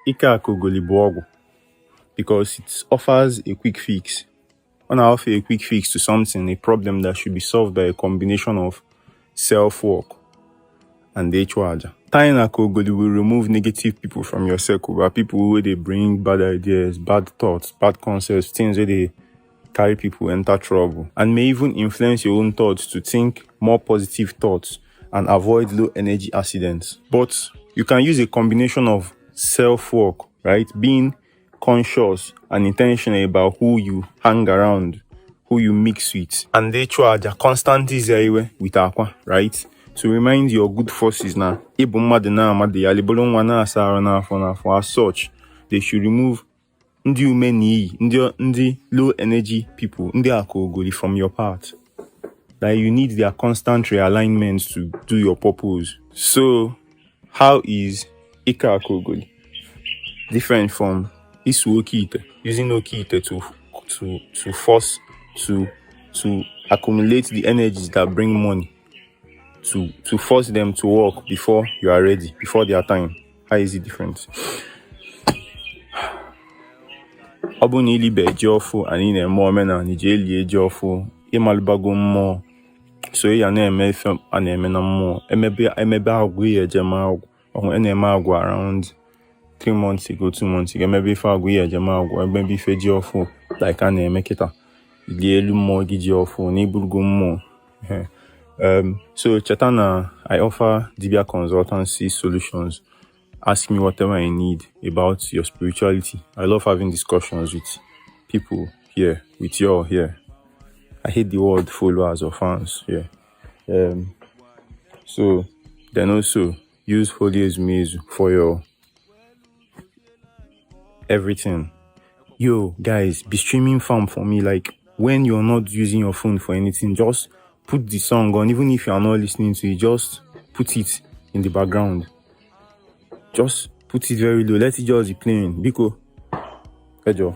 Akaogholi bụ Ogwu because it offers a quick fix. When I offer a quick fix to something, a problem that should be solved by a combination of self-work and HWAJ. Tying Akaogholi will remove negative people from your circle, but people where they bring bad ideas, bad thoughts, bad concepts, things where they carry people enter trouble, and may even influence your own thoughts to think more positive thoughts and avoid low energy accidents. But you can use a combination of self-work, right? Being conscious and intentional about who you hang around, who you mix with, and they try their constantly with aqua, right? To remind your good forces now, as such, they should remove the low energy people, Akaogholi from your path. Like you need their constant realignment to do your purpose. So, how is Akaogholi different from Okite? Using Okite to force to accumulate the energies that bring money, to force them to work before you are ready, before their time. How is it different? Obuni libe jofu anine mo mena ni jeli jofu imalbago mo so ya na eme fem aneme na mo emebe agwu ye jema agwu ohun eneme agwu around 3 months ago, 2 months ago, emebe fa agwu ye jema agwu emebe fe jofu like aneme kita ili elu mo gi jofu ni bulgo mo. So Chetana, I offer Dibia Consultancy Solutions. Ask me whatever I need about your spirituality. I love having discussions with people here, with you all here. I hate the word followers or fans here. So then also use Holy Ezumezu for your everything. Yo, guys, be streaming farm for me. Like when you're not using your phone for anything, just put the song on. Even if you are not listening to it, just put it in the background. Just put it very low. Let it just be playing. Biko. Good job.